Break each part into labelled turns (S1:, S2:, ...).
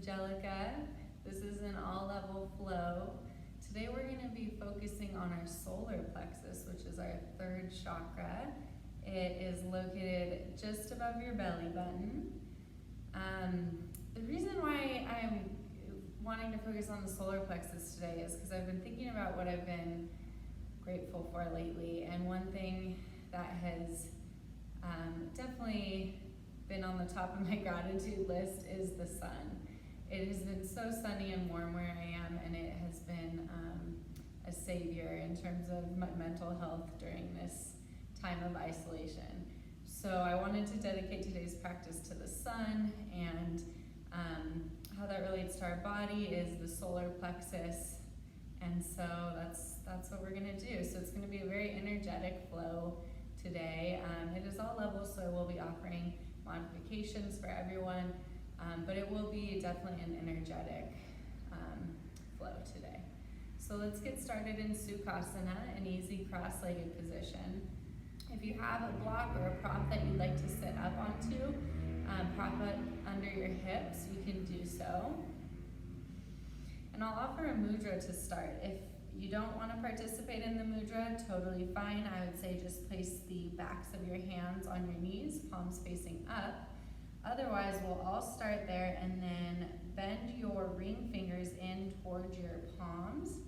S1: Angelica. This is an all-level flow. Today we're going to be focusing on our solar plexus, which is our third chakra. It is located just above your belly button. The reason why I'm wanting to focus on the solar plexus today is because I've been thinking about what I've been grateful for lately, and one thing that has definitely been on the top of my gratitude list is the sun. It has been so sunny and warm where I am, and it has been a savior in terms of my mental health during this time of isolation. So I wanted to dedicate today's practice to the sun, and how that relates to our body is the solar plexus, and so that's what we're going to do. So it's going to be a very energetic flow today. It is all levels, so I will be offering modifications for everyone, but it will be definitely an energetic flow today. So let's get started in Sukhasana, an easy cross-legged position. If you have a block or a prop that you'd like to sit up onto, prop it under your hips, you can do so. And I'll offer a mudra to start. If you don't want to participate in the mudra, totally fine. I would say just place the backs of your hands on your knees, palms facing up. Otherwise, we'll all start there and then bend your ring fingers in towards your palms,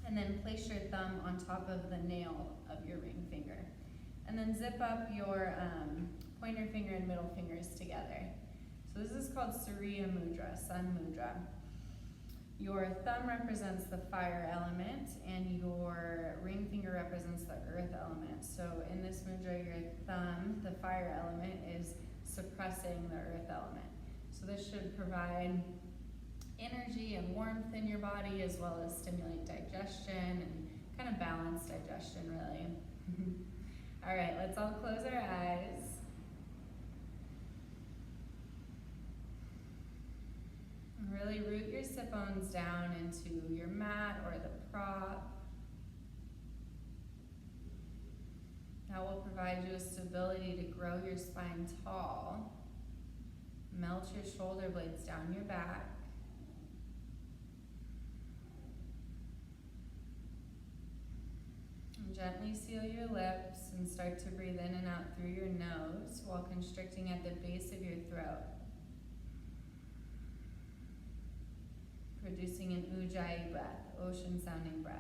S1: and then place your thumb on top of the nail of your ring finger. And then zip up your pointer finger and middle fingers together. So this is called Surya Mudra, Sun Mudra. Your thumb represents the fire element, and your ring finger represents the earth element. So in this mudra, your thumb, the fire element, is suppressing the earth element. So this should provide energy and warmth in your body, as well as stimulate digestion and kind of balance digestion, really. All right, let's all close our eyes. Really root your sit bones down into your mat or the prop. That will provide you a stability to grow your spine tall. Melt your shoulder blades down your back. And gently seal your lips and start to breathe in and out through your nose while constricting at the base of your throat, producing an ujjayi breath, ocean-sounding breath.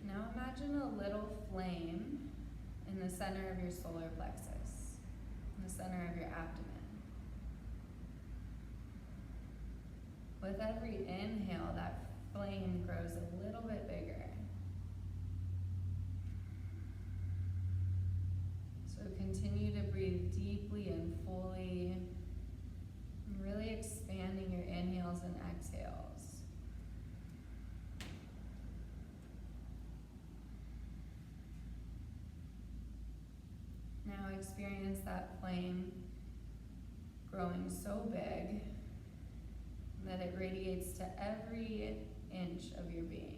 S1: Now imagine a little flame in the center of your solar plexus, in the center of your abdomen. With every inhale, that flame grows a little bit bigger. So continue to breathe deeply and fully, really expanding your inhales and exhales. Now experience that flame growing so big that it radiates to every inch of your being.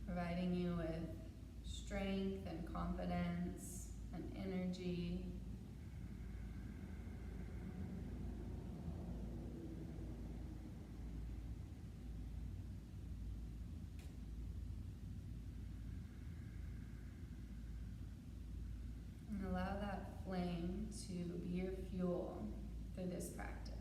S1: Providing you with strength and confidence and energy. And allow that flame to be your fuel for this practice.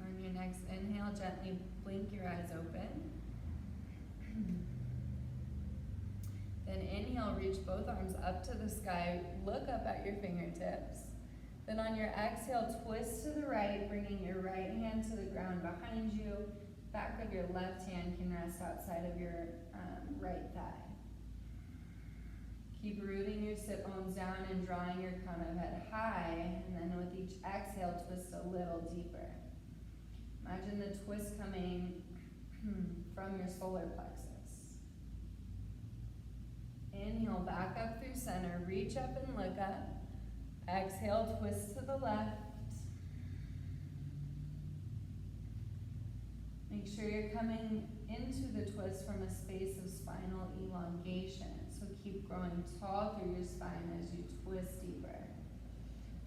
S1: On your next inhale, gently blink your eyes open. Then inhale, reach both arms up to the sky, look up at your fingertips. Then on your exhale, twist to the right, bringing your right hand to the ground behind you. Back of your left hand can rest outside of your right thigh. Keep rooting your sit bones down and drawing your crown of head high, and then with each exhale, twist a little deeper. Imagine the twist coming from your solar plexus. Inhale, back up through center, reach up and look up. Exhale, twist to the left. Make sure you're coming into the twist from a space of spinal elongation. So keep growing tall through your spine as you twist deeper.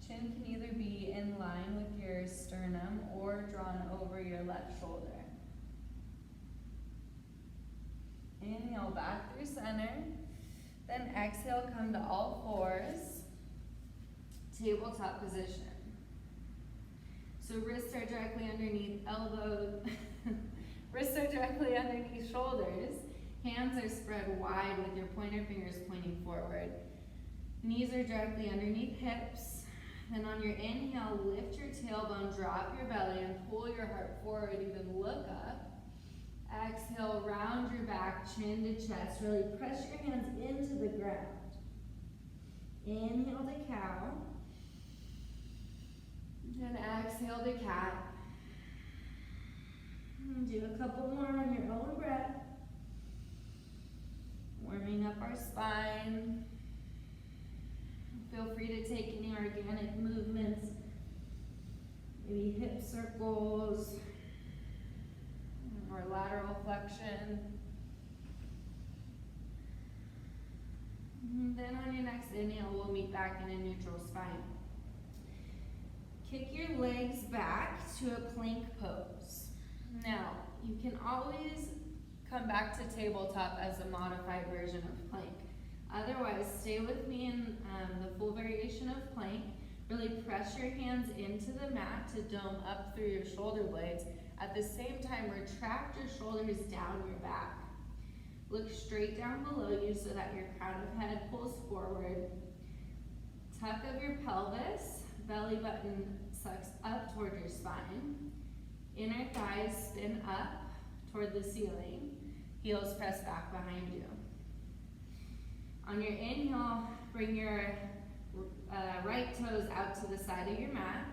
S1: Chin can either be in line with your sternum or drawn over your left shoulder. Inhale, back through center. Then exhale, come to all fours. Tabletop position. So wrists are directly underneath elbows. Wrists are directly underneath shoulders. Hands are spread wide with your pointer fingers pointing forward. Knees are directly underneath hips. Then on your inhale, lift your tailbone, drop your belly, and pull your heart forward, even look up. Exhale, round your back, chin to chest. Really press your hands into the ground. Inhale to cow. And exhale to cat. And do a couple more on your own breath. Warming up our spine. Feel free to take any organic movements. Maybe hip circles. Or lateral flexion. And then on your next inhale, we'll meet back in a neutral spine. Kick your legs back to a plank pose. Now, you can always come back to tabletop as a modified version of plank. Otherwise, stay with me in the full variation of plank. Really press your hands into the mat to dome up through your shoulder blades. At the same time, retract your shoulders down your back. Look straight down below you so that your crown of head pulls forward. Tuck of your pelvis, belly button sucks up toward your spine. Inner thighs spin up toward the ceiling. Heels press back behind you. On your inhale, bring your right toes out to the side of your mat.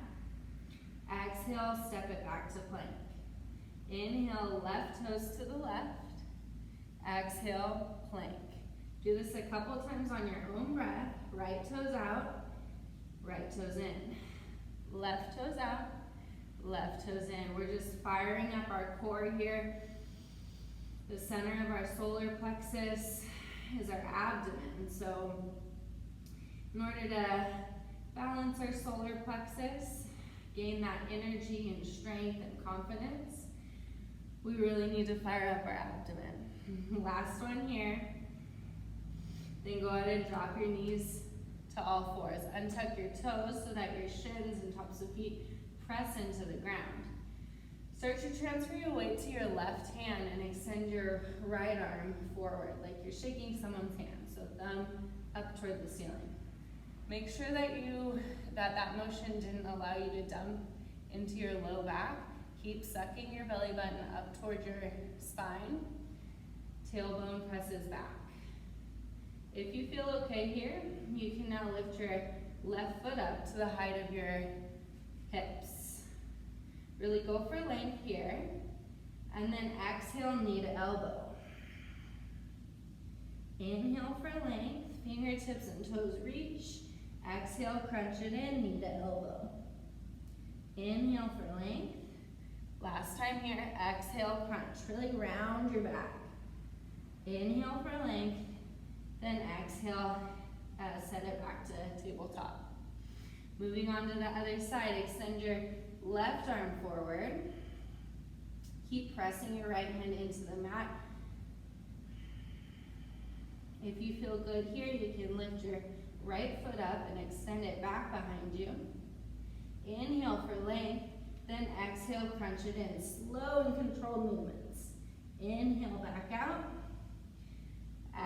S1: Exhale, step it back to plank. Inhale, left toes to the left. Exhale, plank. Do this a couple times on your own breath. Right toes out, right toes in. Left toes out, left toes in. We're just firing up our core here. The center of our solar plexus is our abdomen. So in order to balance our solar plexus, gain that energy and strength and confidence, we really need to fire up our abdomen. Last one here. Then go ahead and drop your knees to all fours. Untuck your toes so that your shins and tops of feet press into the ground. Start to transfer your weight to your left hand and extend your right arm forward like you're shaking someone's hand. So thumb up toward the ceiling. Make sure that that motion didn't allow you to dump into your low back. Keep sucking your belly button up toward your spine. Tailbone presses back. If you feel okay here, you can now lift your left foot up to the height of your hips. Really go for length here. And then exhale, knee to elbow. Inhale for length, fingertips and toes reach. Exhale, crunch it in, knee to elbow. Inhale for length. Last time here, exhale, crunch. Really round your back. Inhale for length, then exhale, set it back to tabletop. Moving on to the other side, extend your left arm forward. Keep pressing your right hand into the mat. If you feel good here, you can lift your right foot up and extend it back behind you. Inhale for length, then exhale, crunch it in. Slow and controlled movements. Inhale, back out.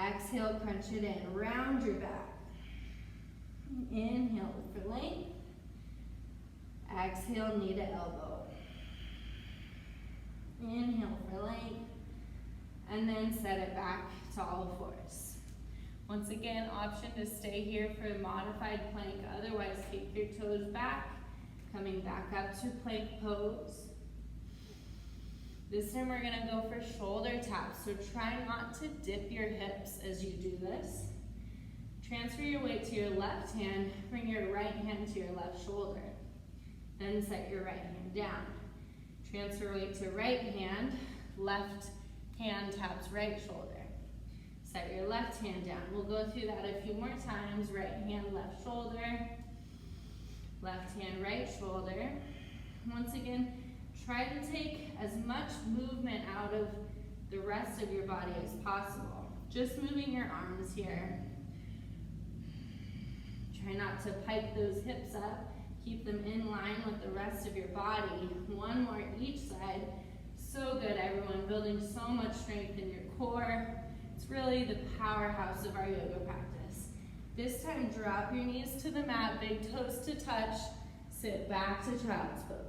S1: Exhale, crunch it in. Round your back. Inhale for length. Exhale, knee to elbow. Inhale for length. And then set it back to all fours. Once again, option to stay here for a modified plank. Otherwise, kick your toes back. Coming back up to plank pose. This time we're gonna go for shoulder taps. So try not to dip your hips as you do this. Transfer your weight to your left hand, bring your right hand to your left shoulder. Then set your right hand down. Transfer weight to right hand, left hand taps right shoulder. Set your left hand down. We'll go through that a few more times. Right hand, left shoulder. Left hand, right shoulder. Once again, try to take as much movement out of the rest of your body as possible. Just moving your arms here. Try not to pike those hips up. Keep them in line with the rest of your body. One more each side. So good, everyone. Building so much strength in your core. It's really the powerhouse of our yoga practice. This time, drop your knees to the mat, big toes to touch. Sit back to child's pose.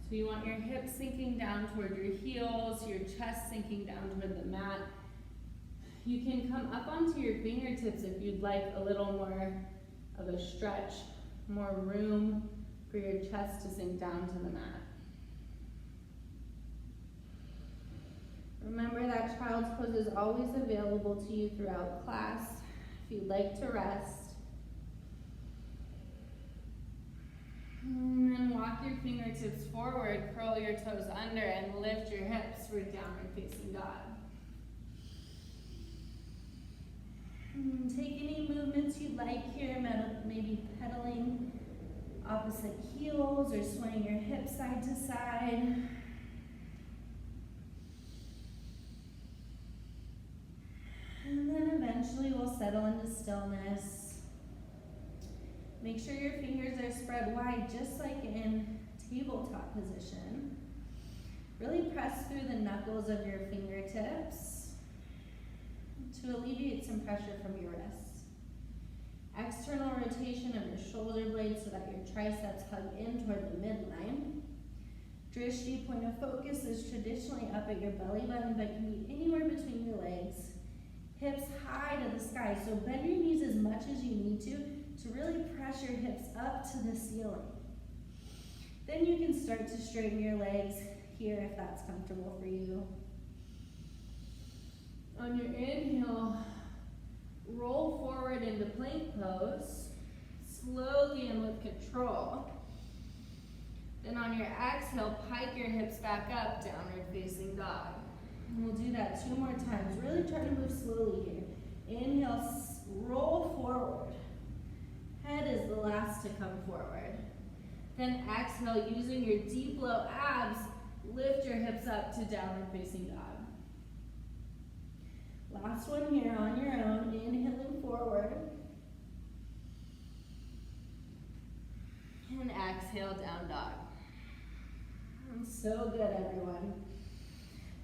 S1: So you want your hips sinking down toward your heels, your chest sinking down toward the mat. You can come up onto your fingertips if you'd like a little more of a stretch, more room for your chest to sink down to the mat. Remember that child's pose is always available to you throughout class if you'd like to rest. And then walk your fingertips forward, curl your toes under, and lift your hips for downward facing dog. Take any movements you'd like here, maybe pedaling opposite heels or swaying your hips side to side. And then eventually we'll settle into stillness. Make sure your fingers are spread wide, just like in tabletop position. Really press through the knuckles of your fingertips to alleviate some pressure from your wrists. External rotation of your shoulder blades so that your triceps hug in toward the midline. Drishti, point of focus, is traditionally up at your belly button, but can be anywhere between your legs. Hips high to the sky, so bend your knees as much as you need to really press your hips up to the ceiling. Then you can start to straighten your legs here if that's comfortable for you. On your inhale, roll forward into plank pose, slowly and with control. Then on your exhale, pike your hips back up, downward facing dog. And we'll do that 2 more times. Really try to move slowly here. Inhale, roll forward. Head is the last to come forward. Then exhale, using your deep low abs, lift your hips up to downward facing dog. Last one here on your own, inhaling forward. And exhale, down dog. So good, everyone.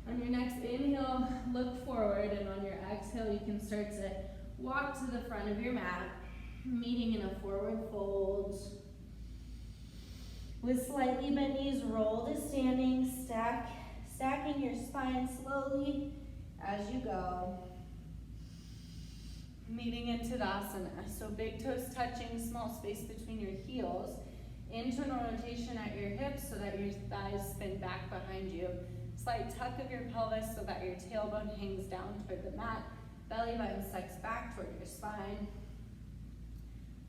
S1: On your next inhale, look forward, and on your exhale, you can start to walk to the front of your mat, meeting in a forward fold. With slightly bent knees, roll to standing, stacking your spine slowly as you go. Meeting in Tadasana. So big toes touching, small space between your heels. Internal rotation at your hips so that your thighs spin back behind you. Slight tuck of your pelvis so that your tailbone hangs down toward the mat. Belly button sucks back toward your spine.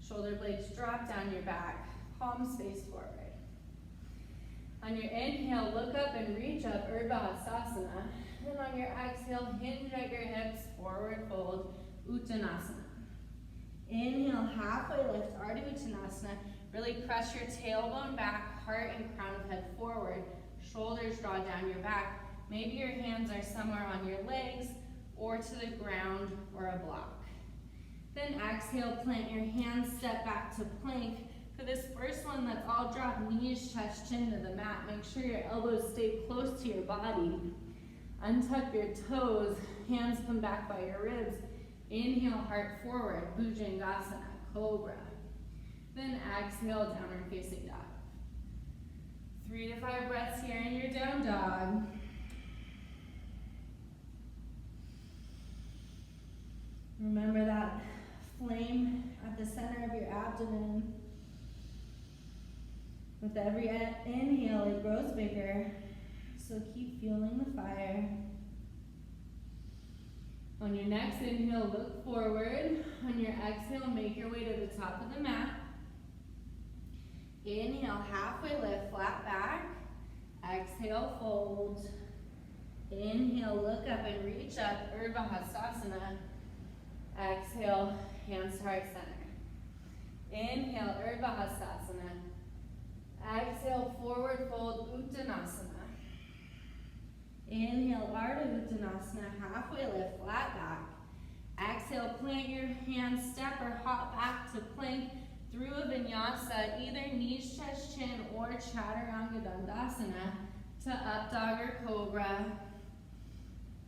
S1: Shoulder blades drop down your back. Palms face forward. On your inhale, look up and reach up, Urdhva Hastasana. Then on your exhale, hinge at your hips, forward fold, Uttanasana. Inhale, halfway lift, Ardha Uttanasana. Really press your tailbone back, heart and crown of head forward. Shoulders draw down your back. Maybe your hands are somewhere on your legs or to the ground or a block. Then exhale, plant your hands, step back to plank. For this first one, let's all drop knees, chest, chin to the mat. Make sure your elbows stay close to your body. Untuck your toes, hands come back by your ribs. Inhale, heart forward, Bhujangasana, Cobra. Then exhale, downward facing dog. 3 to 5 breaths here in your down dog. Remember that flame at the center of your abdomen. With every inhale, it grows bigger, so keep fueling the fire. On your next inhale, look forward. On your exhale, make your way to the top of the mat. Inhale, halfway lift, flat back. Exhale, fold. Inhale, look up and reach up, Urdhva Hastasana. Exhale, hands to heart center. Inhale, Urdhva Hastasana. Exhale, forward fold, Uttanasana. Inhale, Ardha Uttanasana, halfway lift, flat back. Exhale, plant your hands, step or hop back to plank through a vinyasa, either knees, chest, chin, or Chaturanga Dandasana to up dog or cobra.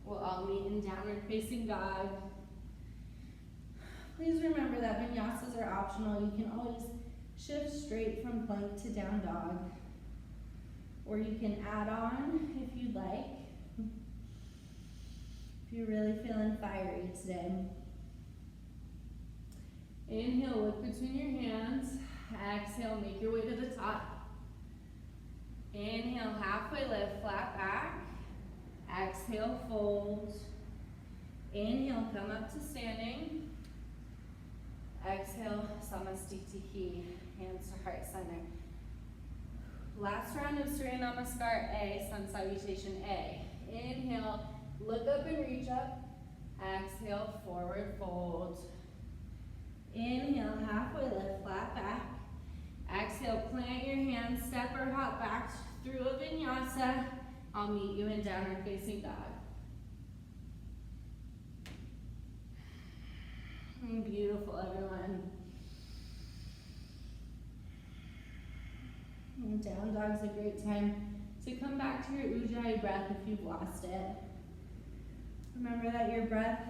S1: We'll all meet in downward facing dog. Please remember that vinyasas are optional. You can always shift straight from plank to down dog, or you can add on if you'd like, if you're really feeling fiery today. Inhale, look between your hands. Exhale, make your way to the top. Inhale, halfway lift, flat back. Exhale, fold. Inhale, come up to standing. Exhale, Samastitihi, hands to heart center. Last round of Surya Namaskar A, Sun Salutation A. Inhale, look up and reach up. Exhale, forward fold. Inhale, halfway lift, flat back. Exhale, plant your hands, step or hop back through a vinyasa. I'll meet you in downward facing dog. Beautiful, everyone. And down dog's a great time to come back to your Ujjayi breath if you've lost it. Remember that your breath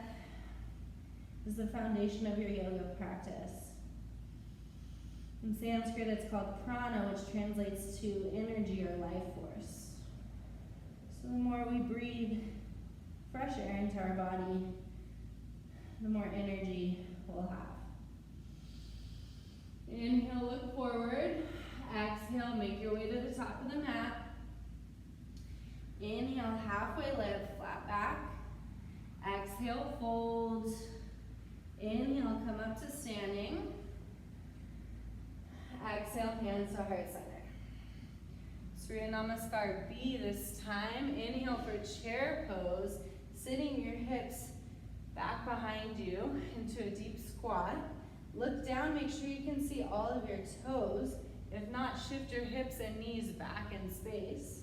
S1: is the foundation of your yoga practice. In Sanskrit, it's called prana, which translates to energy or life force. So the more we breathe fresh air into our body, the more energy we'll have. Inhale, look forward. Exhale, make your way to the top of the mat. Inhale, halfway lift, flat back. Exhale, fold. Inhale, come up to standing. Exhale, hands to heart center. Surya Namaskar B this time. Inhale for chair pose, sitting your hips back behind you into a deep squat. Look down, make sure you can see all of your toes. If not, shift your hips and knees back in space.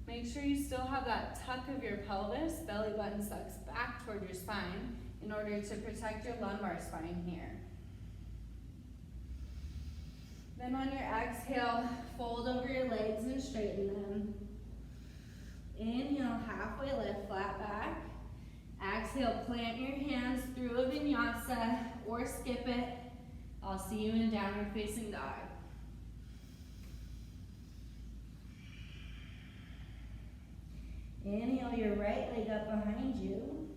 S1: Make sure you still have that tuck of your pelvis, belly button sucks back toward your spine in order to protect your lumbar spine here. Then on your exhale, fold over your legs and straighten them. Inhale, halfway lift, flat back. Exhale, plant your hands through a vinyasa or skip it. I'll see you in downward facing dog. Inhale your right leg up behind you.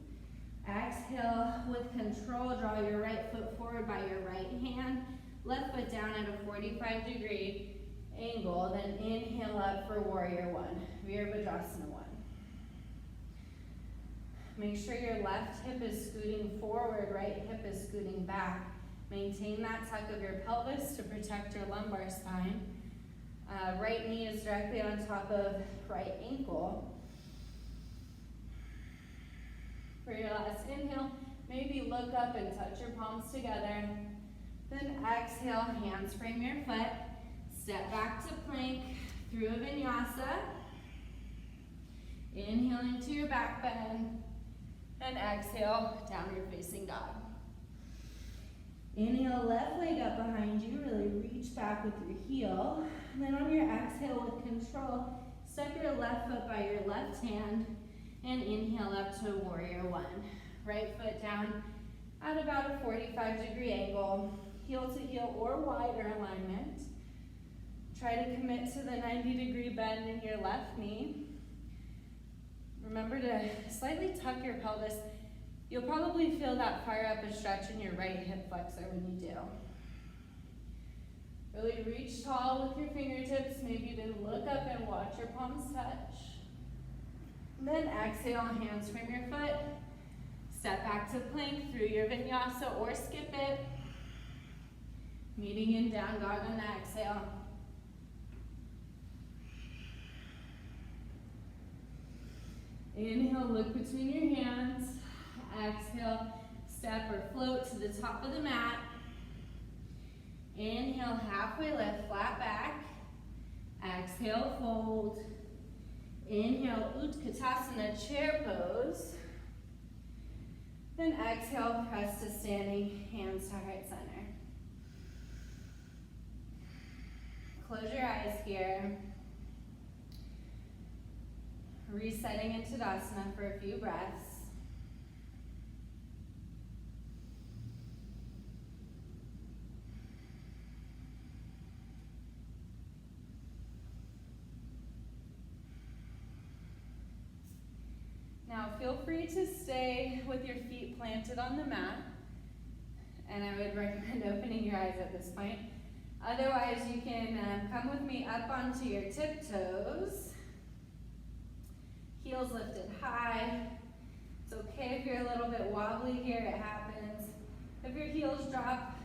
S1: Exhale, with control, draw your right foot forward by your right hand. Left foot down at a 45-degree angle. Then inhale up for warrior one, Virabhadrasana 1. Make sure your left hip is scooting forward, right hip is scooting back. Maintain that tuck of your pelvis to protect your lumbar spine. Right knee is directly on top of right ankle. For your last inhale, maybe look up and touch your palms together. Then exhale, hands frame your foot. Step back to plank through a vinyasa. Inhale into your back bend. And exhale, downward facing dog. Inhale, left leg up behind you. Really reach back with your heel. And then on your exhale with control, step your left foot by your left hand and inhale up to warrior one. Right foot down at about a 45-degree angle, heel to heel or wider alignment. Try to commit to the 90-degree bend in your left knee. Remember to slightly tuck your pelvis. You'll probably feel that fire up a stretch in your right hip flexor when you do. Really reach tall with your fingertips. Maybe even look up and watch your palms touch. And then exhale, hands from your foot. Step back to plank through your vinyasa or skip it. Meeting in down dog on the exhale. Inhale, look between your hands. Exhale, step or float to the top of the mat. Inhale, halfway lift, flat back. Exhale, fold. Inhale, Utkatasana, chair pose. Then exhale, press to standing, hands to heart center. Close your eyes here. Resetting into Tadasana for a few breaths. Now feel free to stay with your feet planted on the mat, and I would recommend opening your eyes at this point. Otherwise, you can come with me up onto your tiptoes. Heels lifted high. It's okay if you're a little bit wobbly here, it happens. If your heels drop,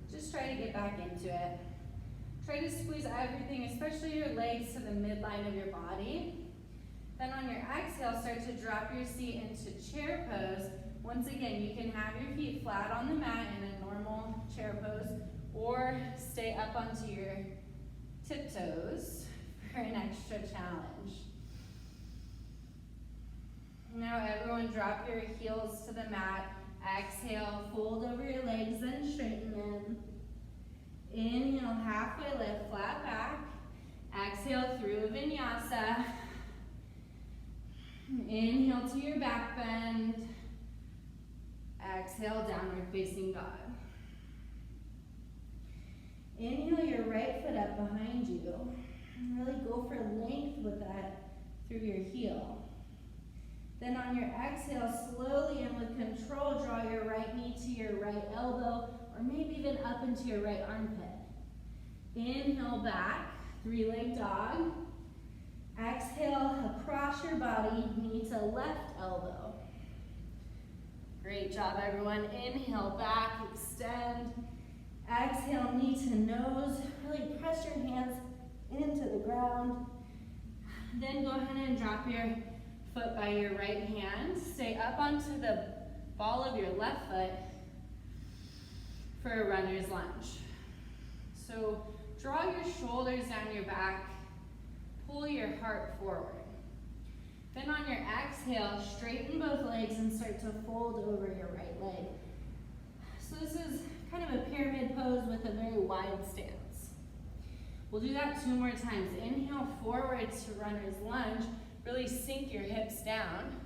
S1: just try to get back into it. Try to squeeze everything, especially your legs, to the midline of your body. Then on your exhale, start to drop your seat into chair pose. Once again, you can have your feet flat on the mat in a normal chair pose, or stay up onto your tiptoes for an extra challenge. Now everyone drop your heels to the mat. Exhale, fold over your legs, then straighten them. Inhale, halfway lift, flat back. Exhale through vinyasa. Inhale to your back bend. Exhale, downward facing dog. Inhale your right foot up behind you. And really go for length with that through your heel. Then on your exhale, slowly and with control, draw your right knee to your right elbow, or maybe even up into your right armpit. Inhale back, three-leg dog. Exhale across your body, knee to left elbow. Great job, everyone. Inhale back, extend. Exhale, knee to nose. Really press your hands into the ground. Then go ahead and drop your foot by your right hand. Stay up onto the ball of your left foot for a runner's lunge. So draw your shoulders down your back. Pull your heart forward. Then on your exhale, straighten both legs and start to fold over your right leg. So this is kind of a pyramid pose with a very wide stance. We'll do that 2 more times. Inhale forward to runner's lunge. Really sink your hips down.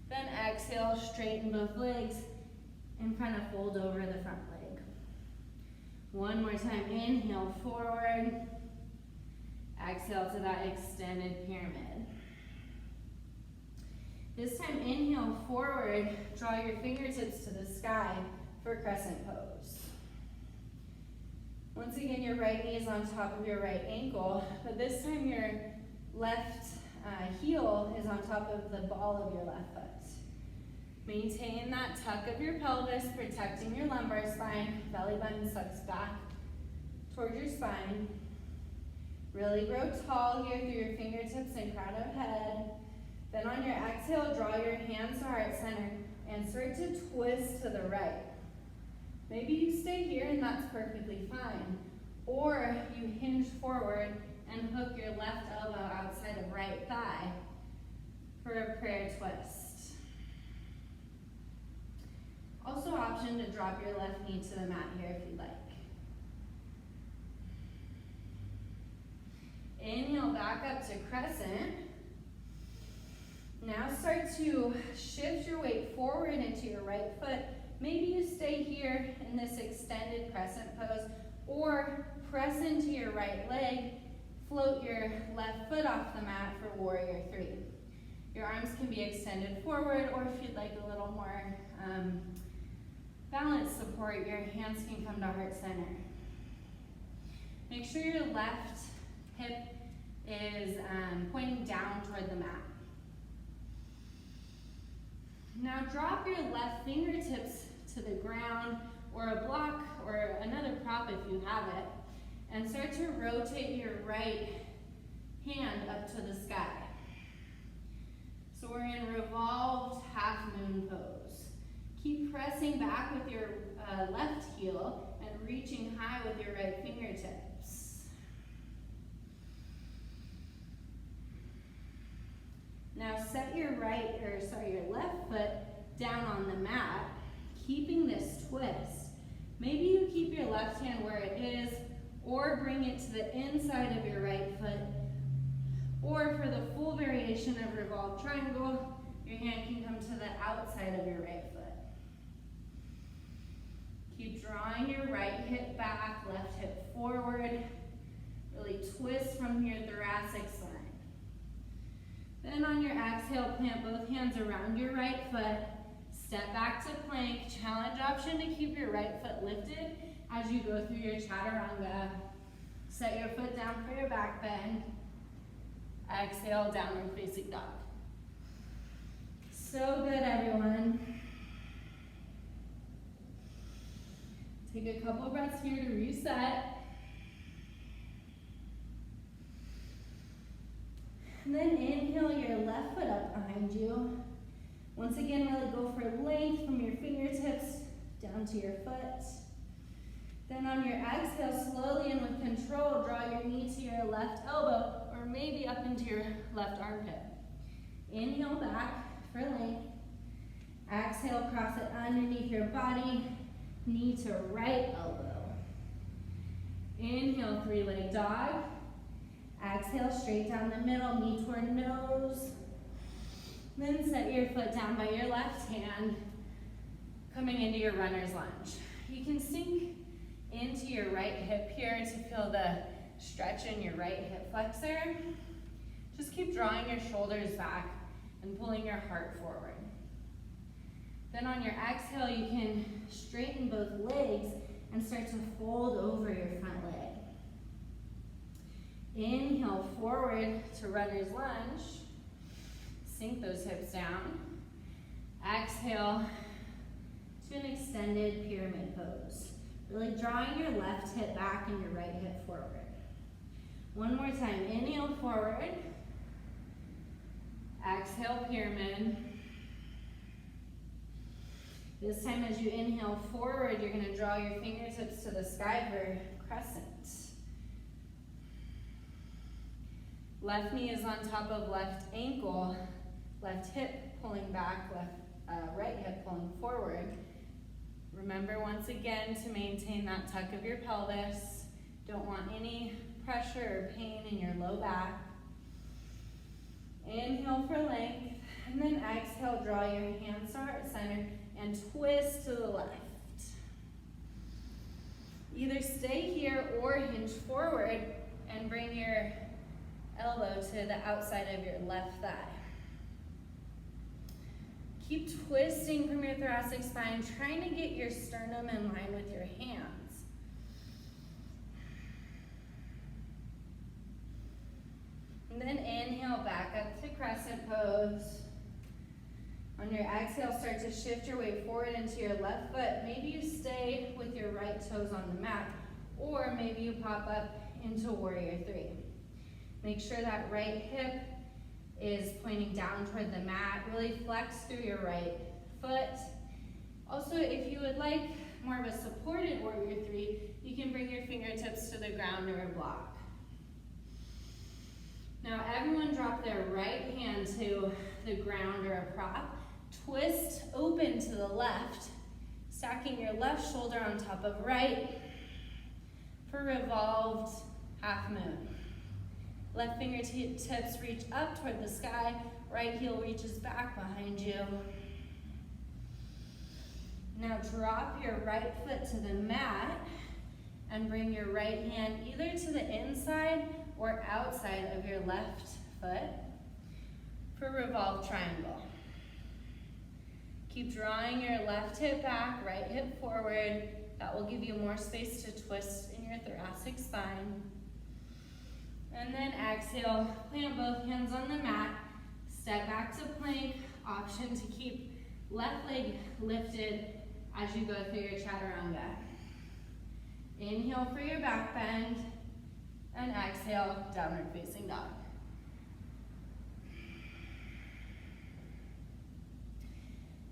S1: Then exhale, straighten both legs and kind of fold over the front leg. 1 more time. Inhale forward. Exhale to that extended pyramid. This time, inhale forward, draw your fingertips to the sky for crescent pose. Once again, your right knee is on top of your right ankle, but this time your left heel is on top of the ball of your left foot. Maintain that tuck of your pelvis, protecting your lumbar spine. Belly button sucks back towards your spine. Really grow tall here through your fingertips and crown of head. Then on your exhale, draw your hands to heart center and start to twist to the right. Maybe you stay here and that's perfectly fine. Or you hinge forward and hook your left elbow outside of right thigh for a prayer twist. Also option to drop your left knee to the mat here if you'd like. Inhale back up to crescent. Now start to shift your weight forward into your right foot. Maybe you stay here in this extended crescent pose, or press into your right leg, float your left foot off the mat for warrior 3. Your arms can be extended forward, or if you'd like a little more balance support, your hands can come to heart center. Make sure your left hip is pointing down toward the mat. Now drop your left fingertips to the ground or a block or another prop if you have it, and start to rotate your right hand up to the sky. So we're in revolved half moon pose. Keep pressing back with your left heel and reaching high with your right fingertips. Now set your your left foot down on the mat, keeping this twist. Maybe you keep your left hand where it is, or bring it to the inside of your right foot. Or for the full variation of revolved triangle, your hand can come to the outside of your right foot. Keep drawing your right hip back, left hip forward. Really twist from your thoracic spine. Then on your exhale, plant both hands around your right foot. Step back to plank. Challenge option to keep your right foot lifted as you go through your chaturanga. Set your foot down for your back bend. Exhale, downward facing dog. So good, everyone. Take a couple breaths here to reset. And then inhale your left foot up behind you. Once again, really go for length from your fingertips down to your foot. Then on your exhale, slowly and with control, draw your knee to your left elbow or maybe up into your left armpit. Inhale back for length. Exhale, cross it underneath your body, knee to right elbow. Inhale, three-leg dog. Exhale, straight down the middle, knee toward nose. Then set your foot down by your left hand, coming into your runner's lunge. You can sink into your right hip here to feel the stretch in your right hip flexor. Just keep drawing your shoulders back and pulling your heart forward. Then on your exhale, you can straighten both legs and start to fold over your front leg. Inhale forward to runner's lunge. Sink those hips down. Exhale to an extended pyramid pose. Really drawing your left hip back and your right hip forward. One more time. Inhale forward. Exhale pyramid. This time as you inhale forward, you're going to draw your fingertips to the sky for crescent. Left knee is on top of left ankle, left hip pulling back, right hip pulling forward. Remember once again to maintain that tuck of your pelvis. Don't want any pressure or pain in your low back. Inhale for length, and then exhale, draw your hands to heart center and twist to the left. Either stay here or hinge forward and bring your elbow to the outside of your left thigh. Keep twisting from your thoracic spine, trying to get your sternum in line with your hands. And then inhale back up to crescent pose. On your exhale, start to shift your weight forward into your left foot. Maybe you stay with your right toes on the mat, or maybe you pop up into warrior three. Make sure that right hip is pointing down toward the mat. Really flex through your right foot. Also, if you would like more of a supported warrior three, you can bring your fingertips to the ground or a block. Now everyone drop their right hand to the ground or a prop. Twist open to the left, stacking your left shoulder on top of right for revolved half moon. Left fingertips reach up toward the sky, right heel reaches back behind you. Now drop your right foot to the mat and bring your right hand either to the inside or outside of your left foot for revolved triangle. Keep drawing your left hip back, right hip forward. That will give you more space to twist in your thoracic spine. And then exhale, plant both hands on the mat, step back to plank, option to keep left leg lifted as you go through your chaturanga. Inhale for your back bend, and exhale, downward facing dog.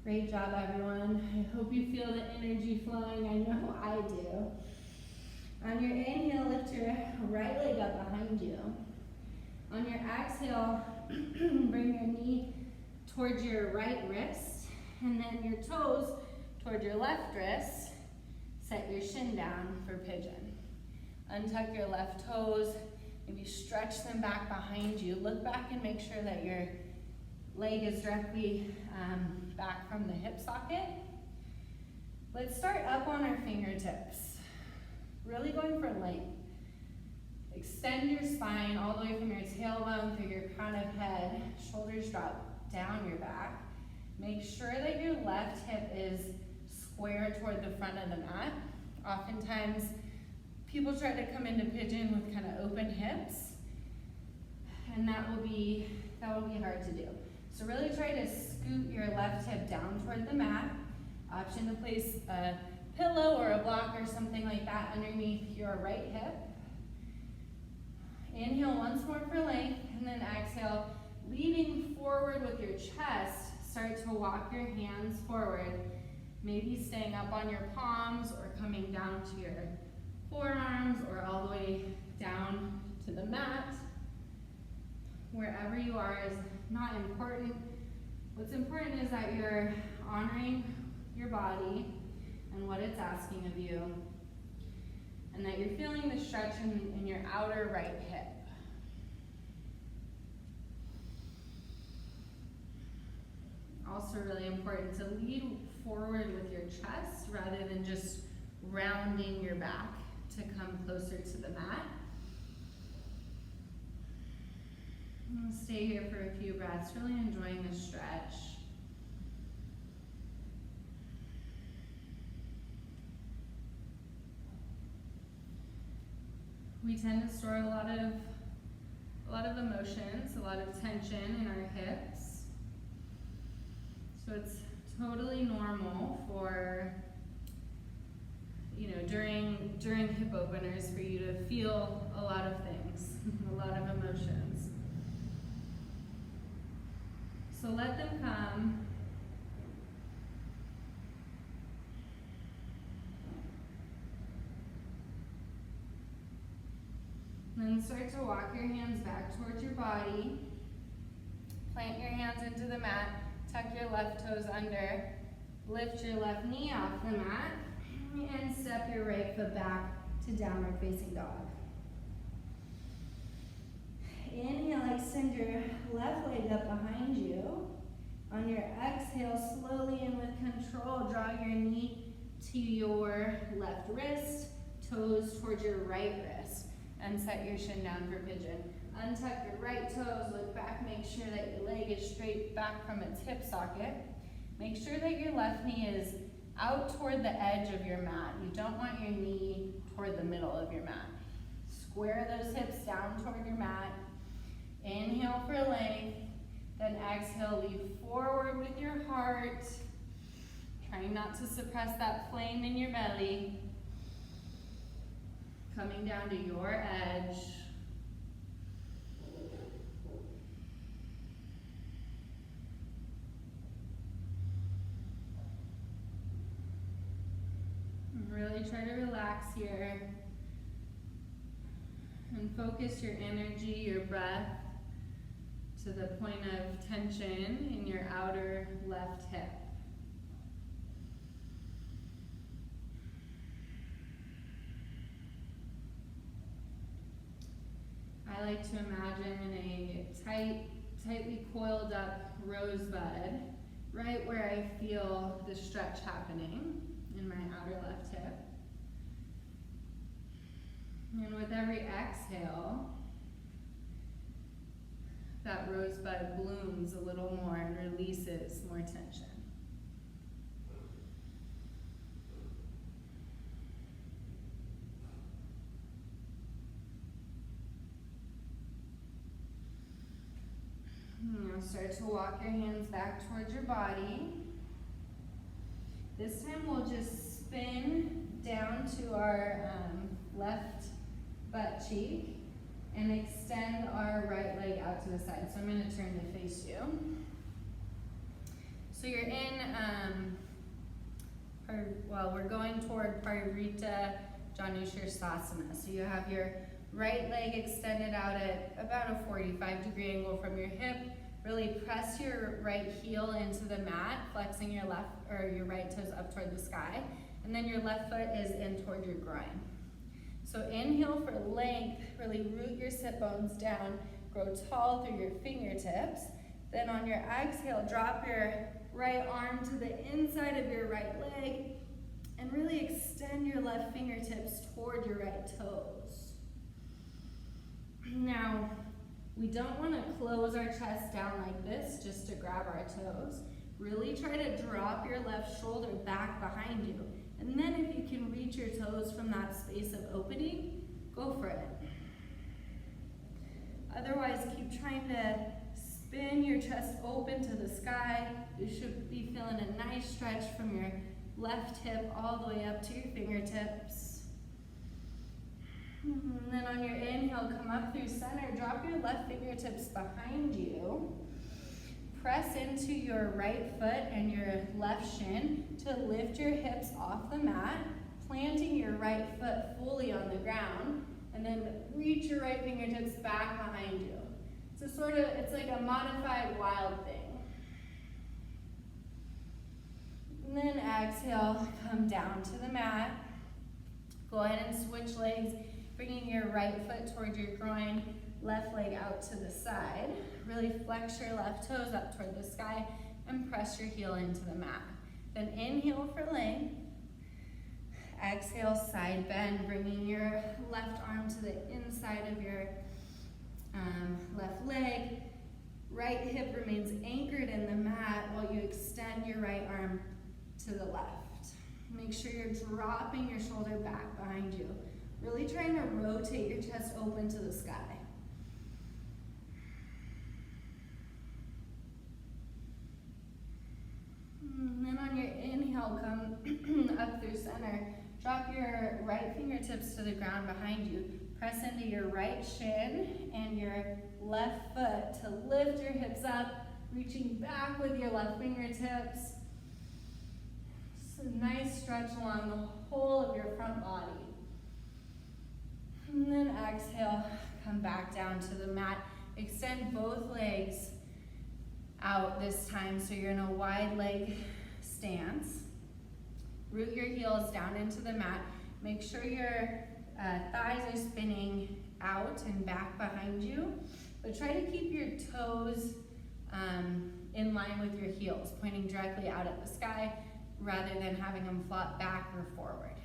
S1: Great job, everyone. I hope you feel the energy flowing. I know I do. On your inhale, lift your right leg up behind you. On your exhale, bring your knee towards your right wrist, and then your toes toward your left wrist. Set your shin down for pigeon. Untuck your left toes, maybe stretch them back behind you. Look back and make sure that your leg is directly back from the hip socket. Let's start up on our fingertips. Really going for length. Extend your spine all the way from your tailbone through your crown of head. Shoulders drop down your back. Make sure that your left hip is square toward the front of the mat. Oftentimes, people try to come into pigeon with kind of open hips, and that will be hard to do. So really try to scoot your left hip down toward the mat. Option to place a pillow or a block or something like that underneath your right hip. Inhale once more for length, and then exhale, leaning forward with your chest. Start to walk your hands forward, maybe staying up on your palms or coming down to your forearms or all the way down to the mat. Wherever you are is not important. What's important is that you're honoring your body and what it's asking of you, and that you're feeling the stretch in your outer right hip. Also really important to lead forward with your chest rather than just rounding your back to come closer to the mat. And stay here for a few breaths, really enjoying the stretch. We tend to store a lot of emotions, a lot of tension in our hips. So it's totally normal for, during hip openers for you to feel a lot of things, a lot of emotions. So let them come. Then start to walk your hands back towards your body. Plant your hands into the mat. Tuck your left toes under. Lift your left knee off the mat. And step your right foot back to downward facing dog. Inhale, extend your left leg up behind you. On your exhale, slowly and with control, draw your knee to your left wrist, toes towards your right wrist, and set your shin down for pigeon. Untuck your right toes, look back, make sure that your leg is straight back from its hip socket. Make sure that your left knee is out toward the edge of your mat. You don't want your knee toward the middle of your mat. Square those hips down toward your mat. Inhale for length, then exhale, lean forward with your heart. Trying not to suppress that flame in your belly. Coming down to your edge. Really try to relax here and focus your energy, your breath to the point of tension in your outer left hip. I like to imagine a tightly coiled up rosebud right where I feel the stretch happening in my outer left hip. And with every exhale, that rosebud blooms a little more and releases more tension. Now start to walk your hands back towards your body. This time we'll just spin down to our left butt cheek and extend our right leg out to the side. So I'm going to turn to face you. So you're in, we're going toward Parivrtta Janushirasana. So you have your right leg extended out at about a 45-degree angle from your hip. Really press your right heel into the mat, flexing your right toes up toward the sky. And then your left foot is in toward your groin. So inhale for length, really root your sit bones down, grow tall through your fingertips. Then on your exhale, drop your right arm to the inside of your right leg and really extend your left fingertips toward your right toes. Now, we don't want to close our chest down like this just to grab our toes. Really try to drop your left shoulder back behind you. And then if you can reach your toes from that space of opening, go for it. Otherwise, keep trying to spin your chest open to the sky. You should be feeling a nice stretch from your left hip all the way up to your fingertips. And then on your inhale, come up through center. Drop your left fingertips behind you. Press into your right foot and your left shin to lift your hips off the mat, planting your right foot fully on the ground, and then reach your right fingertips back behind you. So it's like a modified wild thing. And then exhale, come down to the mat. Go ahead and switch legs, bringing your right foot toward your groin, left leg out to the side. Really flex your left toes up toward the sky and press your heel into the mat. Then inhale for length. Exhale, side bend, bringing your left arm to the inside of your left leg. Right hip remains anchored in the mat while you extend your right arm to the left. Make sure you're dropping your shoulder back behind you. Really trying to rotate your chest open to the sky. And then on your inhale, come up through center. Drop your right fingertips to the ground behind you. Press into your right shin and your left foot to lift your hips up, reaching back with your left fingertips. Just a nice stretch along the whole of your front body. And then exhale, come back down to the mat. Extend both legs out this time so you're in a wide leg stance. Root your heels down into the mat. Make sure your thighs are spinning out and back behind you, but try to keep your toes in line with your heels, pointing directly out at the sky rather than having them flop back or forward.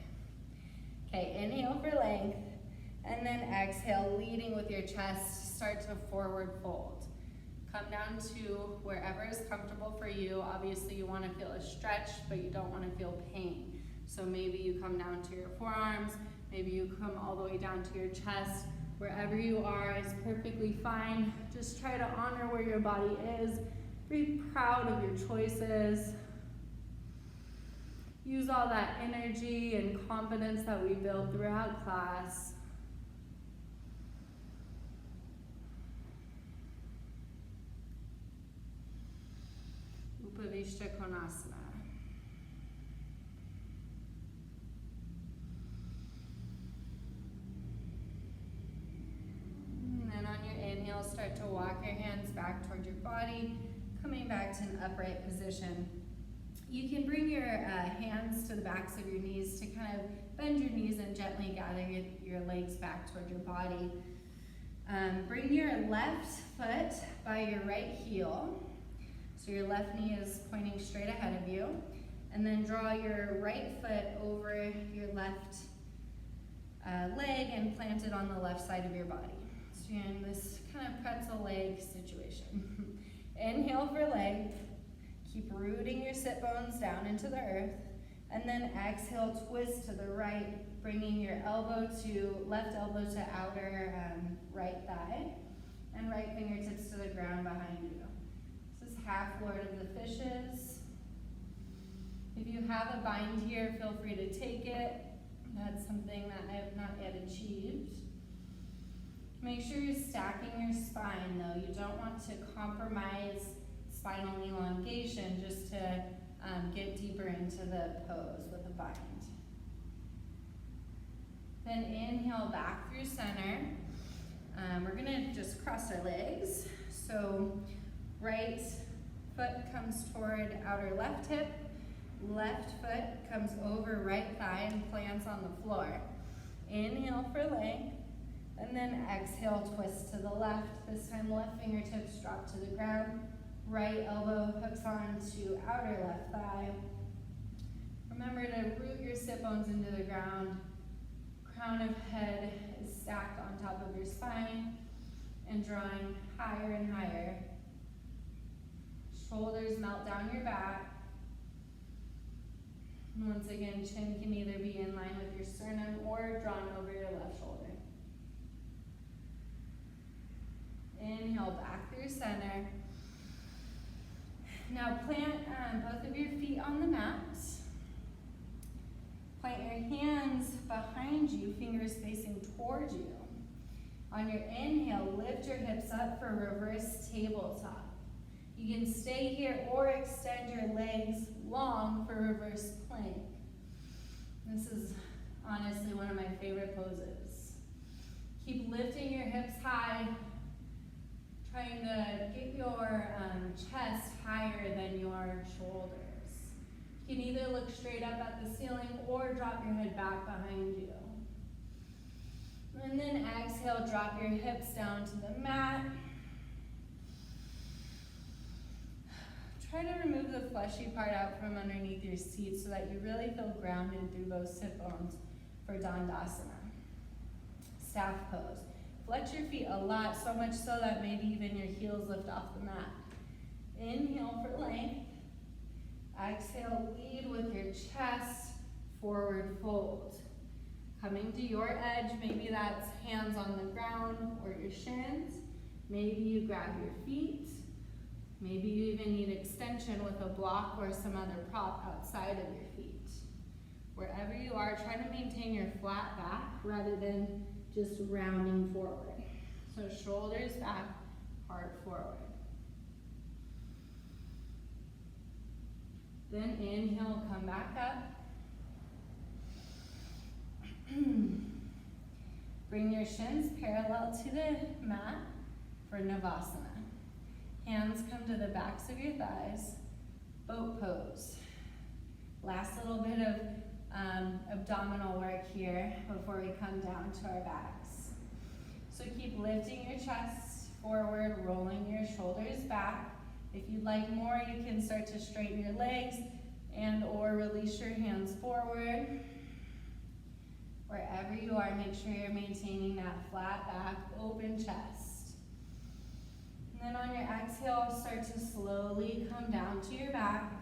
S1: Okay, inhale for length, and then exhale, leading with your chest, start to forward fold. Come down to wherever is comfortable for you. Obviously you want to feel a stretch, but you don't want to feel pain. So maybe you come down to your forearms, maybe you come all the way down to your chest. Wherever you are is perfectly fine. Just try to honor where your body is. Be proud of your choices. Use all that energy and confidence that we build throughout class. Upavishta Konasana. And then on your inhale, start to walk your hands back toward your body, coming back to an upright position. You can bring your hands to the backs of your knees to kind of bend your knees and gently gather your legs back toward your body. Bring your left foot by your right heel. So your left knee is pointing straight ahead of you. And then draw your right foot over your left leg and plant it on the left side of your body. So you're in this kind of pretzel leg situation. Inhale for length. Keep rooting your sit bones down into the earth. And then exhale, twist to the right, bringing your left elbow to outer right thigh. And right fingertips to the ground behind you. half Lord of the Fishes. If you have a bind here, feel free to take it. That's something that I have not yet achieved. Make sure you're stacking your spine though. You don't want to compromise spinal elongation just to get deeper into the pose with a bind. Then inhale back through center. We're gonna just cross our legs. So right foot comes toward outer left hip, left foot comes over right thigh and plants on the floor. Inhale for length, and then exhale, twist to the left. This time left fingertips drop to the ground, right elbow hooks on to outer left thigh. Remember to root your sit bones into the ground. Crown of head is stacked on top of your spine and drawing higher and higher. Shoulders melt down your back. And once again, chin can either be in line with your sternum or drawn over your left shoulder. Inhale back through center. Now plant both of your feet on the mat. Plant your hands behind you, fingers facing towards you. On your inhale, lift your hips up for reverse tabletop. You can stay here or extend your legs long for reverse plank. This is honestly one of my favorite poses. Keep lifting your hips high, trying to get your chest higher than your shoulders. You can either look straight up at the ceiling or drop your head back behind you. And then exhale, drop your hips down to the mat. Try to remove the fleshy part out from underneath your seat so that you really feel grounded through those sit bones for Dandasana. Staff pose. Flex your feet a lot, so much so that maybe even your heels lift off the mat. Inhale for length. Exhale, lead with your chest, forward fold. Coming to your edge, maybe that's hands on the ground or your shins. Maybe you grab your feet. Maybe you even need extension with a block or some other prop outside of your feet. Wherever you are, try to maintain your flat back rather than just rounding forward. So shoulders back, heart forward. Then inhale, come back up. Bring your shins parallel to the mat for Navasana. Hands come to the backs of your thighs, boat pose. Last little bit of abdominal work here before we come down to our backs. So keep lifting your chest forward, rolling your shoulders back. If you'd like more, you can start to straighten your legs and or release your hands forward. Wherever you are, make sure you're maintaining that flat back, open chest. And then on your exhale, start to slowly come down to your back.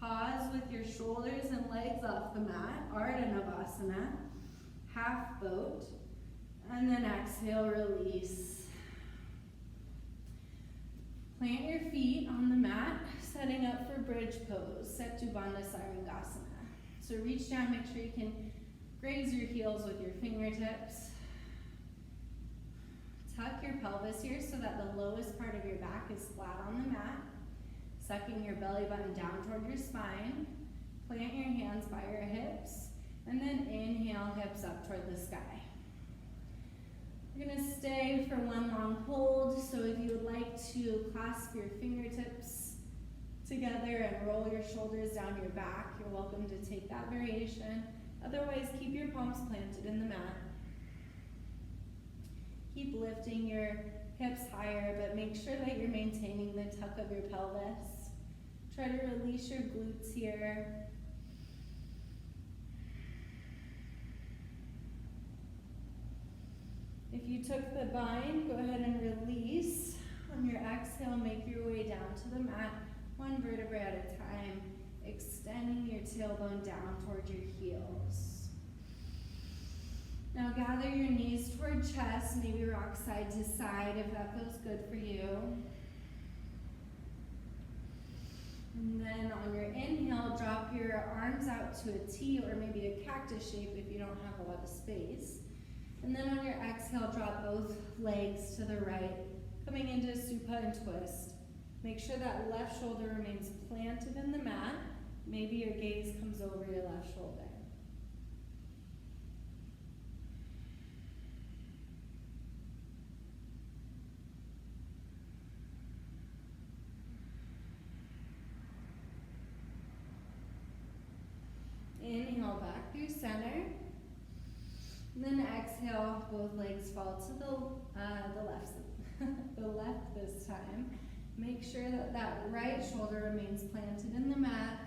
S1: Pause with your shoulders and legs off the mat, Ardha Navasana, half boat, and then exhale, release. Plant your feet on the mat, setting up for bridge pose, Setu Bandha Sarangasana. So reach down, make sure you can graze your heels with your fingertips. Tuck your pelvis here so that the lowest part of your back is flat on the mat. Sucking your belly button down toward your spine. Plant your hands by your hips. And then inhale, hips up toward the sky. You're gonna stay for one long hold. So if you would like to clasp your fingertips together and roll your shoulders down your back, you're welcome to take that variation. Otherwise, keep your palms planted in the mat. Keep lifting your hips higher, but make sure that you're maintaining the tuck of your pelvis. Try to release your glutes here. If you took the bind, go ahead and release. On your exhale, make your way down to the mat, one vertebra at a time, extending your tailbone down towards your heels. Now Now gather your knees toward chest, maybe rock side to side if that feels good for you. And then on your inhale, drop your arms out to a T or maybe a cactus shape if you don't have a lot of space. And then on your exhale, drop both legs to the right, coming into supine and twist. Make sure that left shoulder remains planted in the mat. Maybe your gaze comes over your left shoulder. Inhale back through center. And then exhale, both legs fall to the left this time. Make sure that that right shoulder remains planted in the mat.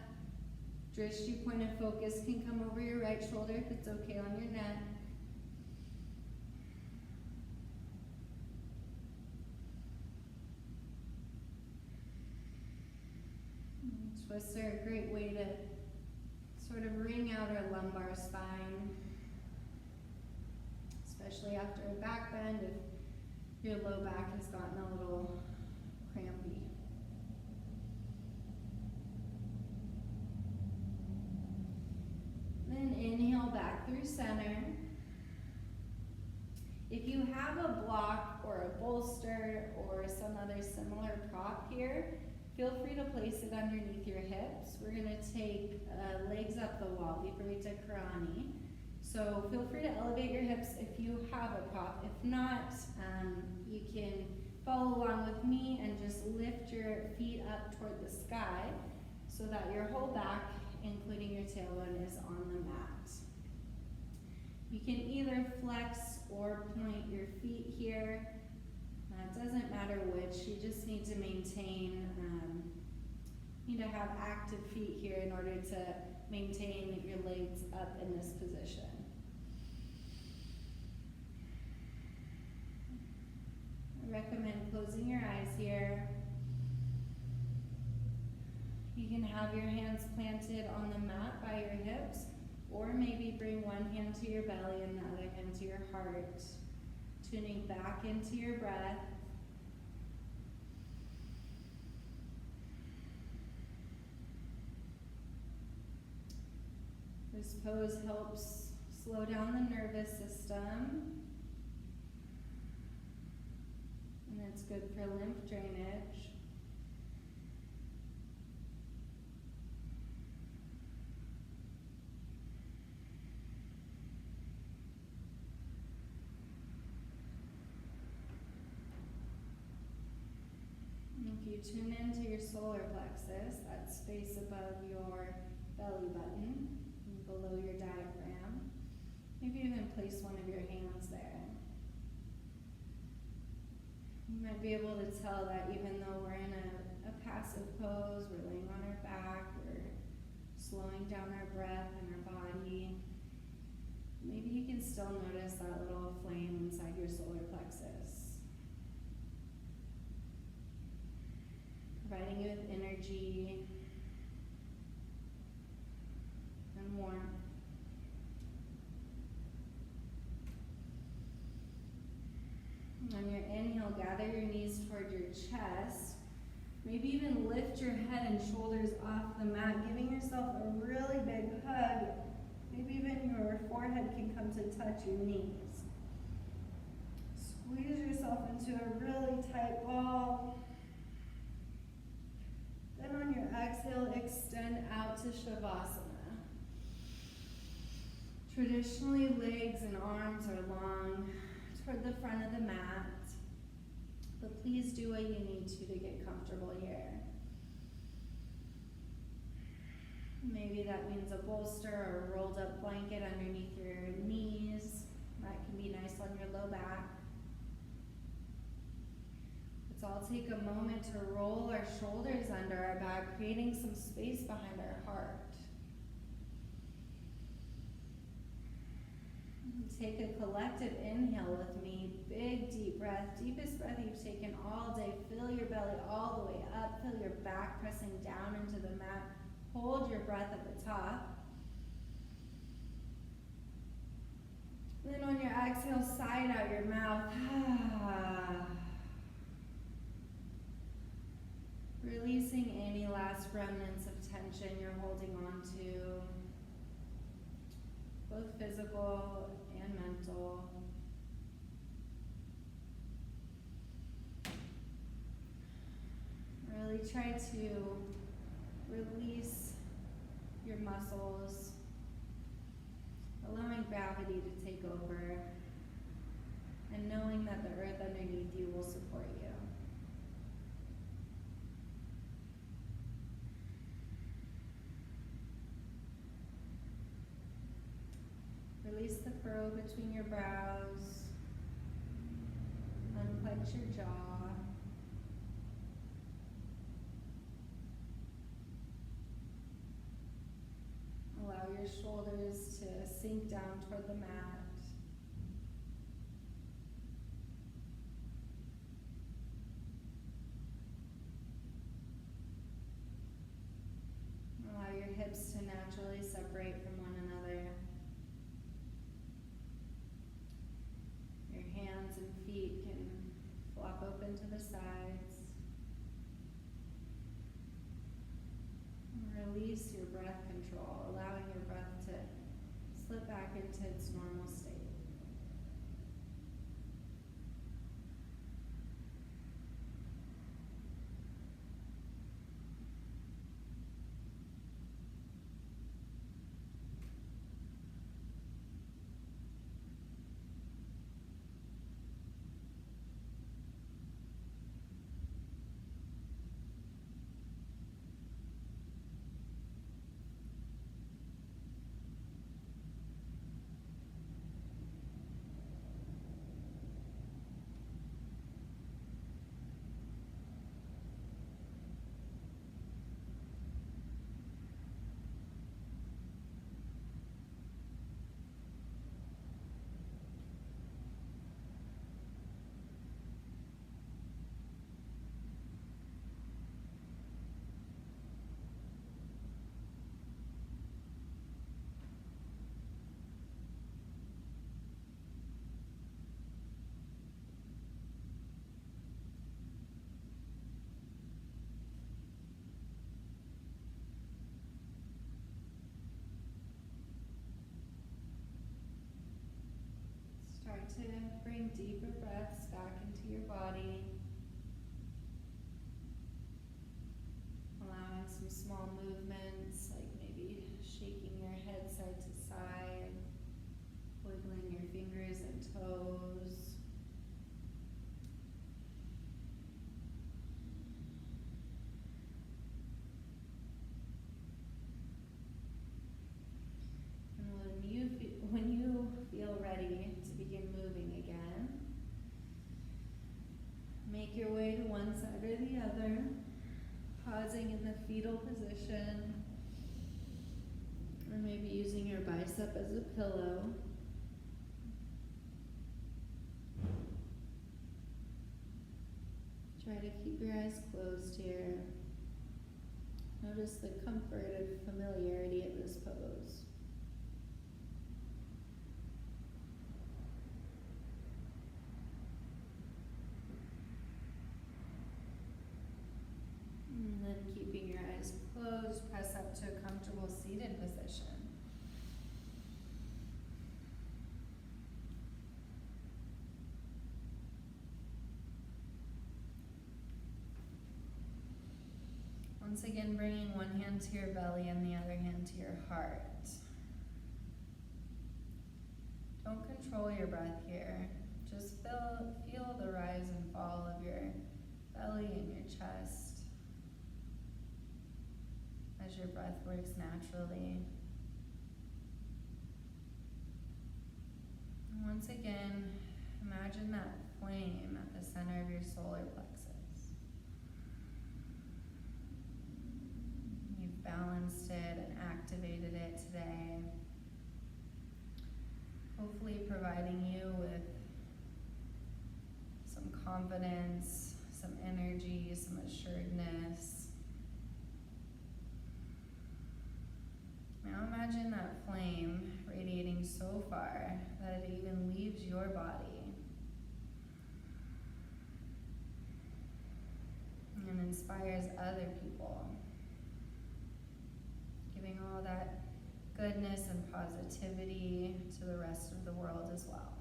S1: Drishti point of focus can come over your right shoulder if it's okay on your neck. Twists are a great way to sort of wring out our lumbar spine, especially after a back bend if your low back has gotten a little crampy. Then inhale back through center. If you have a block or a bolster or some other similar prop here, feel free to place it underneath your hips. We're going to take legs up the wall, Viparita Karani. So feel free to elevate your hips if you have a prop. If not, you can follow along with me and just lift your feet up toward the sky so that your whole back, including your tailbone, is on the mat. You can either flex or point your feet here. It doesn't matter which, you just need to maintain, need to have active feet here in order to maintain your legs up in this position. I recommend closing your eyes here. You can have your hands planted on the mat by your hips, or maybe bring one hand to your belly and the other hand to your heart, tuning back into your breath. This pose helps slow down the nervous system, and it's good for lymph drainage. If you tune into your solar plexus, that space above your belly button, below your diaphragm, maybe even place one of your hands there. You might be able to tell that even though we're in a passive pose, we're laying on our back, we're slowing down our breath and our body, maybe you can still notice that little flame inside your solar plexus, providing you with energy and warmth. On your inhale, gather your knees toward your chest. Maybe even lift your head and shoulders off the mat, giving yourself a really big hug. Maybe even your forehead can come to touch your knees. Squeeze yourself into a really tight ball. Then on your exhale, extend out to Shavasana. Traditionally, legs and arms are long toward the front of the mat, but please do what you need to get comfortable here. Maybe that means a bolster or a rolled up blanket underneath your knees. That can be nice on your low back. Let's all take a moment to roll our shoulders under our back, creating some space behind our heart. Take a collective inhale with me. Big, deep breath. Deepest breath you've taken all day. Fill your belly all the way up. Feel your back pressing down into the mat. Hold your breath at the top. Then on your exhale, sigh it out your mouth. Releasing any last remnants of tension you're holding on to, both physical and mental. Really try to release your muscles, allowing gravity to take over, and knowing that the earth underneath you will support you. Release the furrow between your brows, unclench your jaw. Allow your shoulders to sink down toward the mat. Allow your hips to naturally separate from one another. Your hands and feet can flop open to the sides. Release your breath control, allowing your breath to slip back into its normal state. Start to bring deeper breaths back into your body, allowing some small movements like maybe shaking your head side to side, wiggling your fingers and toes. And when you feel ready to begin moving again, make your way to one side or the other, pausing in the fetal position, or maybe using your bicep as a pillow. Try to keep your eyes closed here. Notice the comfort and familiarity of this pose. And then keeping your eyes closed, press up to a comfortable seated position. Once again, bringing one hand to your belly and the other hand to your heart. Don't control your breath here. Just feel the rise and fall of your belly and your chest as your breath works naturally. And once again, imagine that flame at the center of your solar plexus. You've balanced it and activated it today, hopefully providing you with some confidence, some energy, some assuredness. Now imagine that flame radiating so far that it even leaves your body and inspires other people, giving all that goodness and positivity to the rest of the world as well.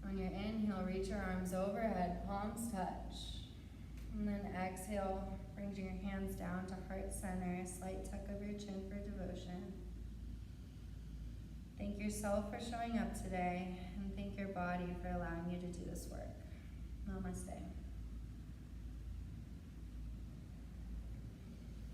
S1: On your inhale, reach your arms overhead, palms touch. And then exhale, bring your hands down to heart center, a slight tuck of your chin for devotion. Thank yourself for showing up today, and thank your body for allowing you to do this work. Namaste.